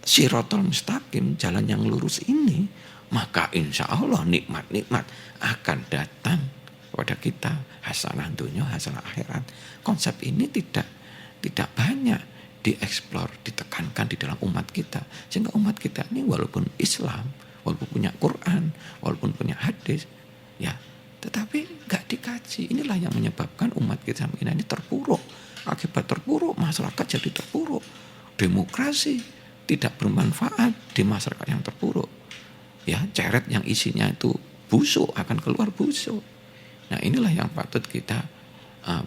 Shirathul Mustaqim, jalan yang lurus ini, maka insya Allah nikmat-nikmat akan datang kepada kita, hasanah dunya, hasanah akhirat. Konsep ini tidak banyak dieksplor, ditekankan di dalam umat kita. Sehingga umat kita ini walaupun Islam, walaupun punya Quran, walaupun punya hadis, ya, tetapi gak dikaji. Inilah yang menyebabkan umat kita ini terpuruk. Akibat terpuruk, masyarakat jadi terpuruk. Demokrasi tidak bermanfaat di masyarakat yang terpuruk. Ya, ceret yang isinya itu busuk akan keluar busuk. Nah, inilah yang patut kita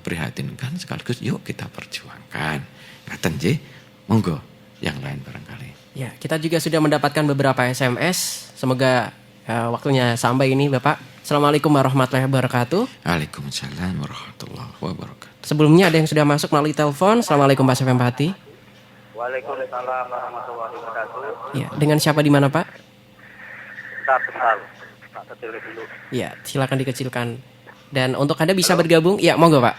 prihatinkan, sekaligus yuk kita perjuangkan. Ngaten nggih, monggo yang lain barangkali. Ya, kita juga sudah mendapatkan beberapa SMS. Semoga waktunya sampai ini Bapak. Assalamualaikum warahmatullahi wabarakatuh. Waalaikumsalam warahmatullahi wabarakatuh. Sebelumnya ada yang sudah masuk melalui telepon. Assalamualaikum Pak Syafii Empati. Waalaikumsalam warahmatullahi wabarakatuh. Ya, dengan siapa di mana Pak? Bentar. Pak kecil dulu. Ya, silakan dikecilkan. Dan untuk Anda bisa bergabung. Ya, monggo Pak.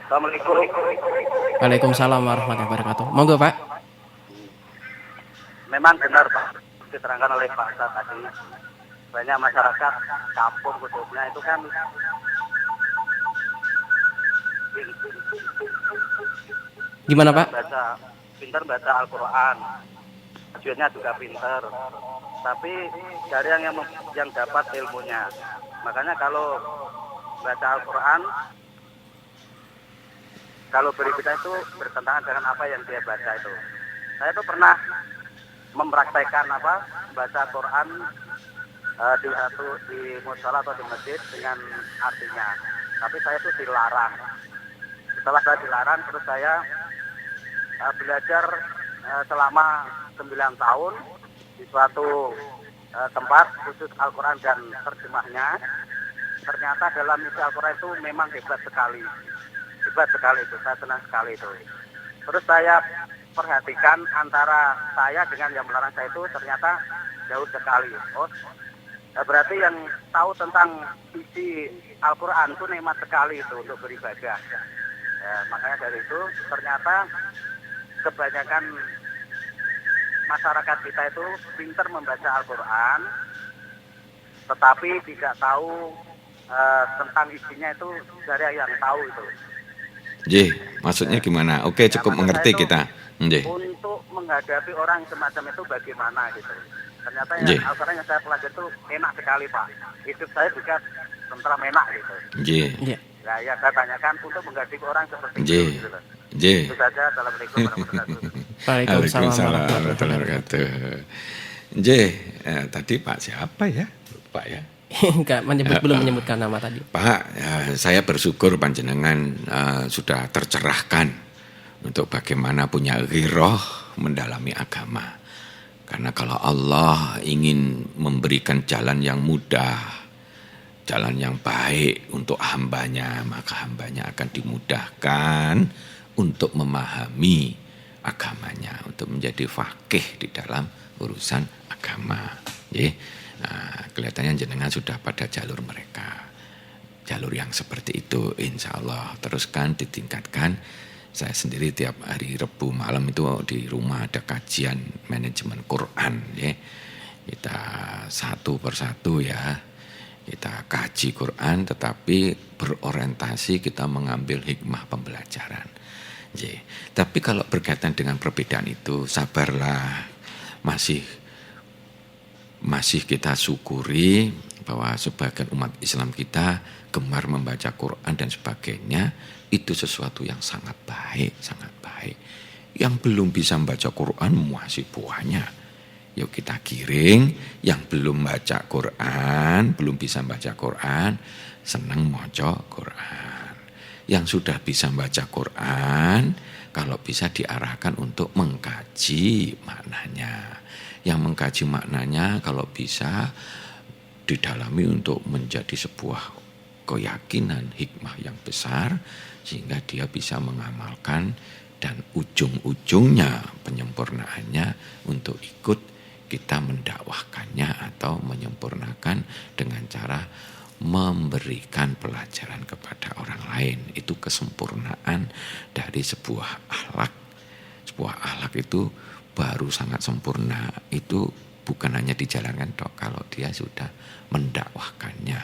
Assalamualaikum. Waalaikumsalam warahmatullahi wabarakatuh. Monggo Pak. Memang benar Pak, diterangkan oleh Pak Ustaz tadi. Banyak masyarakat kampung khususnya itu kan Gimana Pak? Pintar baca Al-Quran, tujuannya juga pintar. Tapi dari yang dapat ilmunya. Makanya kalau baca Al-Quran, kalau berita itu bertentangan dengan apa yang dia baca itu. Saya tuh pernah mempraktekkan baca Quran di mushola atau di masjid dengan artinya. Tapi saya itu dilarang. Setelah saya dilarang, terus saya belajar selama 9 tahun di suatu tempat khusus Al-Quran dan terjemahnya. Ternyata dalam isi Al-Quran itu memang hebat sekali itu, saya senang sekali itu. Terus saya perhatikan antara saya dengan yang melarang saya itu ternyata jauh sekali. Oh, berarti yang tahu tentang isi Al-Quran itu nikmat sekali itu untuk beribadah. Ya, makanya dari itu ternyata kebanyakan masyarakat kita itu pintar membaca Al-Quran, tetapi tidak tahu tentang isinya itu dari yang tahu itu. Nggih, maksudnya gimana? Oke, cukup mengerti kita. Nggih. Untuk menghadapi orang semacam itu bagaimana gitu. Ternyata Nggih. yang Al-Quran yang saya pelajari itu enak sekali, Pak. Hidup saya juga tentram enak gitu. Nggih. Iya. Nah, ya saya tanyakan untuk menghadapi orang seperti Nggih. itu gitu loh. Nggih. Itu saja. Assalamualaikum warahmatullahi wabarakatuh. Waalaikumsalam Warahmatullahi wabarakatuh. Nggih, tadi Pak siapa ya? Pak ya. Enggak belum menyebutkan nama tadi. Pak, saya bersyukur panjenengan sudah tercerahkan untuk bagaimana punya ghirah mendalami agama. Karena kalau Allah ingin memberikan jalan yang mudah, jalan yang baik untuk hambanya, maka hambanya akan dimudahkan untuk memahami agamanya, untuk menjadi faqih di dalam urusan agama. Nah, kelihatannya jenengan sudah pada jalur mereka. Jalur yang seperti itu insya Allah teruskan, ditingkatkan. Saya sendiri tiap hari Rebu malam itu di rumah ada kajian manajemen Quran. Ya. Kita satu persatu ya, kita kaji Quran tetapi berorientasi kita mengambil hikmah pembelajaran. Ya. Tapi kalau berkaitan dengan perbedaan itu sabarlah, masih kita syukuri bahwa sebagian umat Islam kita gemar membaca Quran dan sebagainya, itu sesuatu yang sangat baik, sangat baik. Yang belum bisa membaca Quran masih banyak. Yuk kita giring yang belum baca Quran, belum bisa baca Quran, senang maca Quran. Yang sudah bisa baca Quran, kalau bisa diarahkan untuk mengkaji maknanya. Yang mengkaji maknanya kalau bisa didalami untuk menjadi sebuah keyakinan hikmah yang besar sehingga dia bisa mengamalkan dan ujung-ujungnya penyempurnaannya untuk ikut kita mendakwahkannya atau menyempurnakan dengan cara memberikan pelajaran kepada orang lain. Itu kesempurnaan dari sebuah akhlak. Sebuah akhlak itu baru sangat sempurna itu bukan hanya dijalankan kalau dia sudah mendakwahkannya,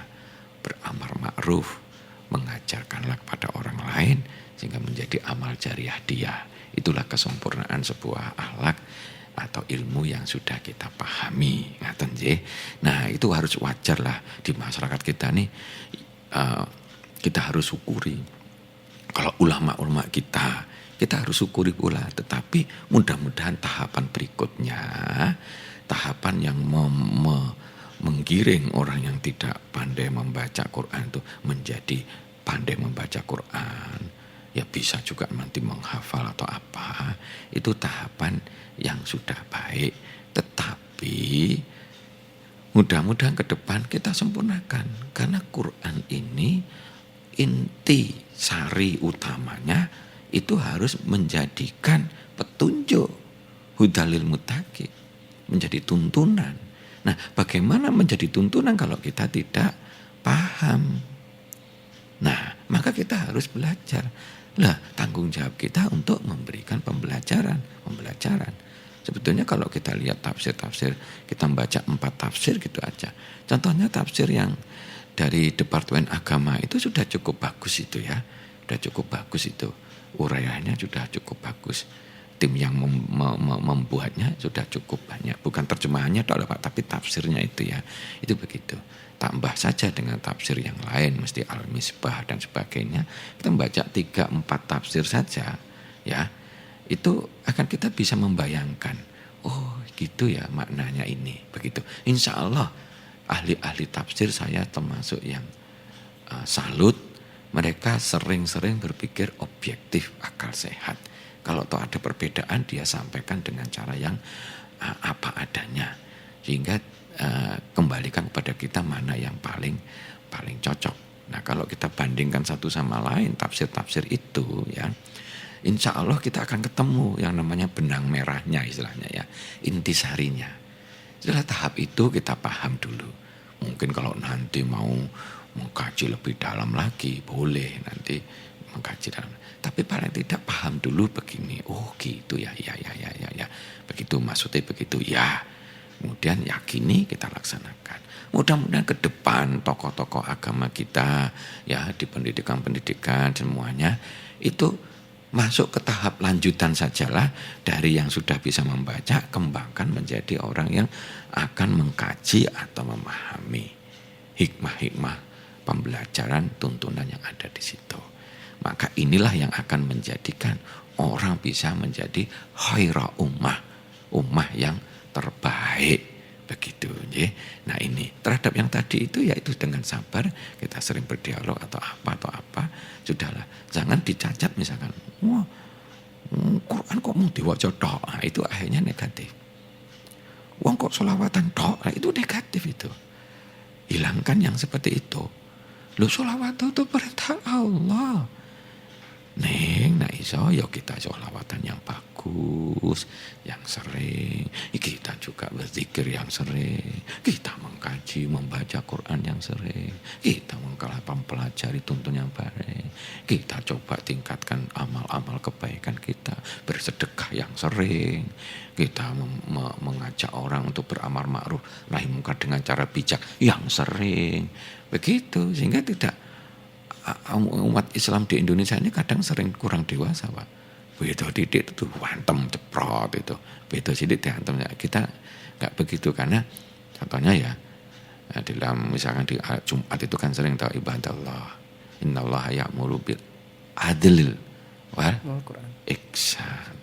beramar ma'ruf, mengajarkanlah kepada orang lain sehingga menjadi amal jariah dia. Itulah kesempurnaan sebuah akhlak atau ilmu yang sudah kita pahami. Ngaten nggih. Nah, itu harus wajar lah di masyarakat kita nih, kita harus syukuri. Kalau ulama-ulama kita harus syukuri pula, tetapi mudah-mudahan tahapan berikutnya, tahapan yang menggiring orang yang tidak pandai membaca Quran itu menjadi pandai membaca Quran, ya bisa juga nanti menghafal atau apa, itu tahapan yang sudah baik, tetapi mudah-mudahan ke depan kita sempurnakan, karena Quran ini inti sari utamanya itu harus menjadikan petunjuk, hudalil muttaqin, menjadi tuntunan. Nah, bagaimana menjadi tuntunan kalau kita tidak paham? Nah, maka kita harus belajar. Lah, tanggung jawab kita untuk memberikan pembelajaran. Sebetulnya kalau kita lihat tafsir-tafsir, kita membaca 4 tafsir gitu aja. Contohnya tafsir yang dari Departemen Agama itu sudah cukup bagus itu ya. Sudah cukup bagus itu. Uraiannya sudah cukup bagus. Tim yang membuatnya sudah cukup banyak. Bukan terjemahannya Pak, tapi tafsirnya itu ya. Itu begitu. Tambah saja dengan tafsir yang lain, mesti Al-Misbah dan sebagainya. Kita membaca 3-4 tafsir saja, ya. Itu akan kita bisa membayangkan, oh gitu ya maknanya ini, begitu. Insya Allah ahli-ahli tafsir saya termasuk yang salut. Mereka sering-sering berpikir objektif, akal sehat. Kalau toh ada perbedaan, dia sampaikan dengan cara yang apa adanya. Sehingga kembalikan kepada kita mana yang paling cocok. Nah, kalau kita bandingkan satu sama lain tafsir-tafsir itu ya, insya Allah kita akan ketemu yang namanya benang merahnya istilahnya ya, intisarinya. Setelah tahap itu kita paham dulu. Mungkin kalau nanti mau mengkaji lebih dalam lagi, boleh nanti mengkaji dalam. Tapi paling tidak paham dulu begini. Oh gitu ya. Begitu maksudnya begitu ya. Kemudian yakini kita laksanakan. Mudah-mudahan ke depan tokoh-tokoh agama kita ya di pendidikan-pendidikan semuanya itu masuk ke tahap lanjutan sajalah dari yang sudah bisa membaca, kembangkan menjadi orang yang akan mengkaji atau memahami hikmah-hikmah pembelajaran tuntunan yang ada di situ. Maka inilah yang akan menjadikan orang bisa menjadi khaira ummah yang terbaik begitu ya. Nah ini terhadap yang tadi itu yaitu dengan sabar kita sering berdialog atau apa sudahlah, jangan dicacat misalkan wah Quran kok mau diwaca tok, nah, itu akhirnya negatif. Wong kok sholawatan tok, nah, itu negatif itu. Hilangkan yang seperti itu. Lu sholawat itu perintah Allah. Neng, nah iso ya kita sholawatan yang bagus, yang sering. Kita juga berzikir yang sering. Kita mengkaji, membaca Quran yang sering. Kita mempelajari tuntun yang baik. Kita coba tingkatkan amal-amal kebaikan kita. Bersedekah yang sering. Kita mengajak orang untuk beramar ma'ruf nahi munkar dengan cara bijak yang sering. Begitu, sehingga tidak umat Islam di Indonesia ini kadang sering kurang dewasa, Pak. Begitu didik itu wantem ceprot itu. Begitu sidik diantem. Kita enggak begitu karena contohnya ya dalam misalkan di Jumat itu kan sering tahu ibadah Allah. Innallaha ya'muru bil adlil wal ihsan.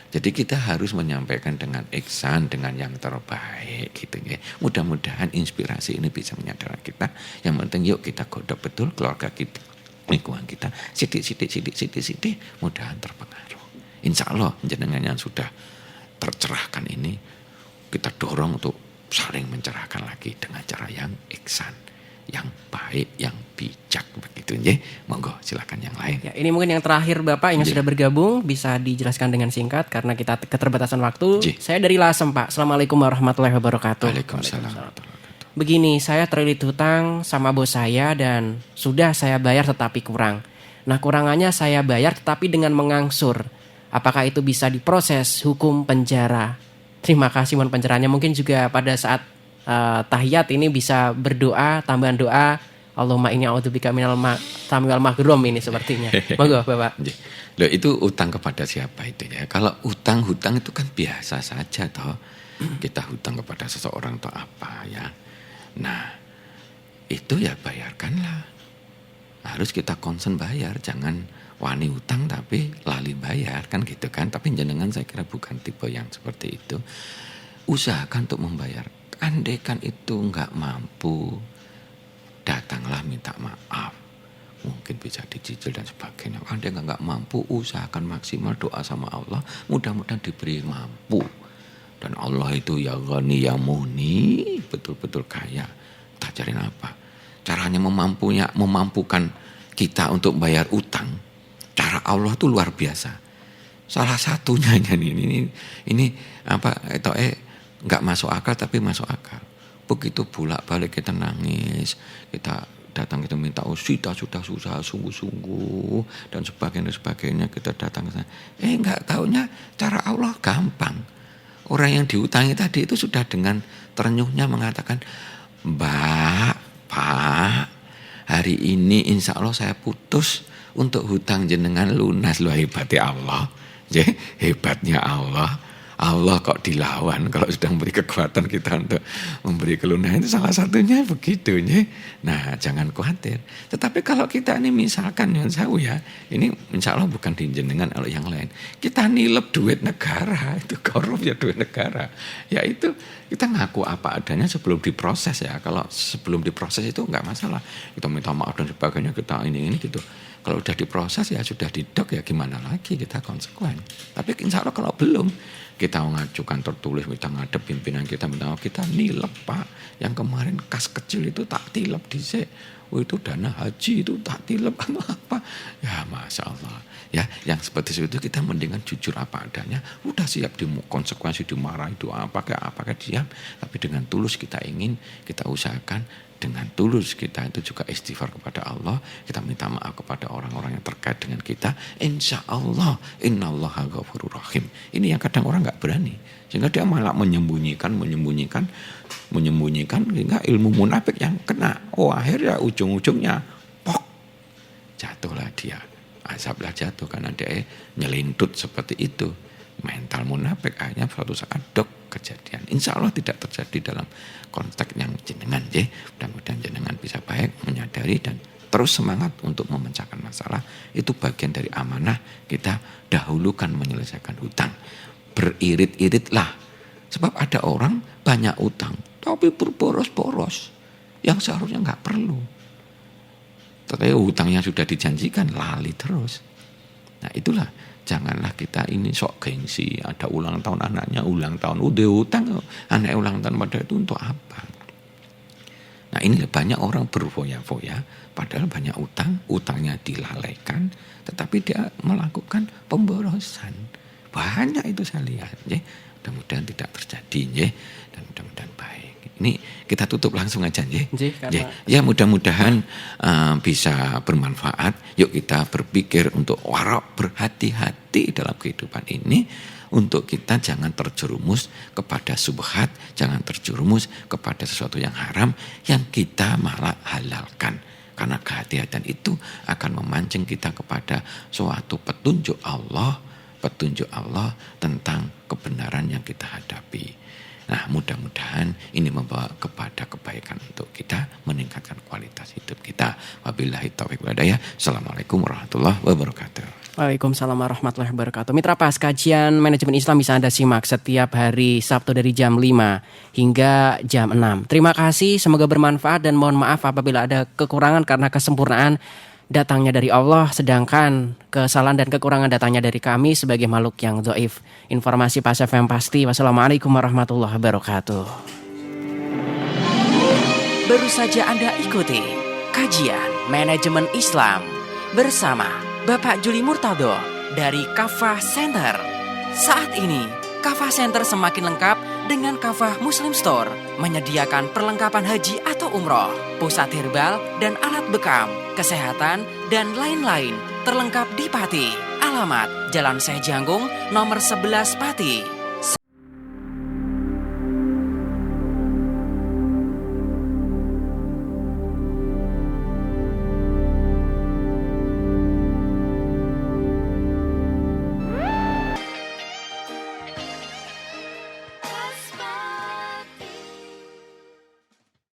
Jadi kita harus menyampaikan dengan ihsan, dengan yang terbaik gitu ya. Mudah-mudahan inspirasi ini bisa menyadarkan kita. Yang penting yuk kita godok betul keluarga kita, lingkungan kita. Sidik, mudahan terpengaruh. Insya Allah jenengan yang sudah tercerahkan ini kita dorong untuk saling mencerahkan lagi dengan cara yang ihsan, yang baik, yang bijak begitu ya. Monggo silakan yang lain. Ya, ini mungkin yang terakhir Bapak yang sudah bergabung bisa dijelaskan dengan singkat karena kita keterbatasan waktu. Saya dari Lasem, Pak. Assalamualaikum warahmatullahi wabarakatuh. Waalaikumsalam. Begini, saya terlilit hutang sama bos saya dan sudah saya bayar tetapi kurang. Nah, kurangannya saya bayar tetapi dengan mengangsur. Apakah itu bisa diproses hukum penjara? Terima kasih, mohon pencerahannya. Mungkin juga pada saat tahiyat ini bisa berdoa, tambahan doa Allahumma inni a'udzubika minal ma'tami wal maghrum ini sepertinya. Monggo Bapak. Loh, itu utang kepada siapa itu ya? Kalau hutang itu kan biasa saja toh. Kita hutang kepada seseorang atau apa ya. Nah, itu ya bayarkanlah. Harus kita concern bayar, jangan wani hutang tapi lali bayar kan gitu kan. Tapi jenengan saya kira bukan tipe yang seperti itu. Usahakan untuk membayar. Andaikan itu enggak mampu, datanglah minta maaf. Mungkin bisa dicicil dan sebagainya. Andai enggak mampu, usahakan maksimal doa sama Allah. Mudah-mudahan diberi mampu. Dan Allah itu ya ghani ya muni, betul-betul kaya. Tak cari apa? Caranya memampukan kita untuk bayar utang. Cara Allah itu luar biasa. Salah satunya ini apa itu enggak masuk akal tapi masuk akal. Begitu bolak-balik kita nangis, kita datang kita minta kita sudah susah sungguh-sungguh dan sebagainya kita datang ke sana. Enggak taunya cara Allah gampang. Orang yang diutangi tadi itu sudah dengan terenyuhnya mengatakan, "Mbak, Pak, hari ini insya Allah saya putus untuk hutang jenengan lunas." Loh, hebatnya Allah. Hebatnya Allah. Allah kok dilawan kalau sudah memberi kekuatan kita untuk memberi kelunasan, itu salah satunya begitu ya. Nah, jangan khawatir. Tetapi kalau kita ini misalkan yang tahu ya, ini insya Allah bukan dijenengan oleh yang lain. Kita nilep duit negara, itu korup ya duit negara. Ya itu kita ngaku apa adanya sebelum diproses ya. Kalau sebelum diproses itu enggak masalah. Kita minta maaf dan sebagainya, kita ini gitu. Kalau udah diproses ya sudah didok, ya gimana lagi, kita konsekuen. Tapi insya Allah kalau belum, kita mengajukan tertulis, kita ngadep pimpinan kita, minta kita nilep Pak, yang kemarin kas kecil itu tak tilep dhisik. Oh itu dana haji itu tak tilep atau apa. Ya Masya Allah. Ya, yang seperti itu kita mendingan jujur apa adanya. Udah siap konsekuensi dimarahi, itu apa kayak siap. Tapi dengan tulus kita ingin, kita usahakan dengan tulus kita itu juga istighfar kepada Allah. Kita minta maaf kepada orang-orang yang terkait dengan kita. Insya Allah, innallaha ghafurur rahim. Ini yang kadang orang gak berani. Sehingga dia malah menyembunyikan sehingga ilmu munafik yang kena. Oh akhirnya ujung-ujungnya pok, jatuhlah dia. Azablah jatuh karena dia nyelintut seperti itu. Mental munafik hanya suatu saat dok kejadian. Insya Allah tidak terjadi dalam konteks yang jenengan. Mudah-mudahan jenengan bisa baik menyadari dan terus semangat untuk memecahkan masalah. Itu bagian dari amanah kita, dahulukan menyelesaikan hutang. Beririt-iritlah. Sebab ada orang banyak utang tapi berboros-boros yang seharusnya nggak perlu. Tapi hutangnya sudah dijanjikan lali terus. Nah itulah, janganlah kita ini sok gengsi. Ada ulang tahun anaknya, ulang tahun udah hutang, anak ulang tahun pada itu untuk apa? Nah ini banyak orang berfoya-foya, padahal banyak utangnya dilalaikan, tetapi dia melakukan pemborosan. Banyak itu saya lihat. Mudah-mudahan tidak terjadi, dan mudah-mudahan baik. Ini kita tutup langsung aja, ya mudah-mudahan bisa bermanfaat. Yuk kita berpikir untuk warok, berhati-hati dalam kehidupan ini, untuk kita jangan terjerumus kepada subhat, jangan terjerumus kepada sesuatu yang haram yang kita malah halalkan. Karena kehati-hatian itu akan memancing kita kepada suatu petunjuk Allah tentang kebenaran yang kita hadapi. Nah mudah-mudahan ini membawa kepada kebaikan untuk kita, meningkatkan kualitas hidup kita. Wabillahi taufiq wal hidayah. Assalamualaikum warahmatullahi wabarakatuh. Waalaikumsalam warahmatullahi wabarakatuh. Mitra Pas, kajian manajemen Islam bisa Anda simak setiap hari Sabtu dari jam 5 hingga jam 6. Terima kasih, semoga bermanfaat dan mohon maaf apabila ada kekurangan karena kesempurnaan datangnya dari Allah, sedangkan kesalahan dan kekurangan datangnya dari kami sebagai makhluk yang dhaif. Informasi Pas FM pasti. Wassalamualaikum warahmatullahi wabarakatuh. Baru saja Anda ikuti kajian manajemen Islam bersama Bapak Juli Murtado dari Kafah Center. Saat ini Kafah Center semakin lengkap dengan Kafah Muslim Store, menyediakan perlengkapan haji atau umroh, pusat herbal dan alat bekam, kesehatan, dan lain-lain terlengkap di Pati. Alamat Jalan Syekh Janggung nomor 11 Pati.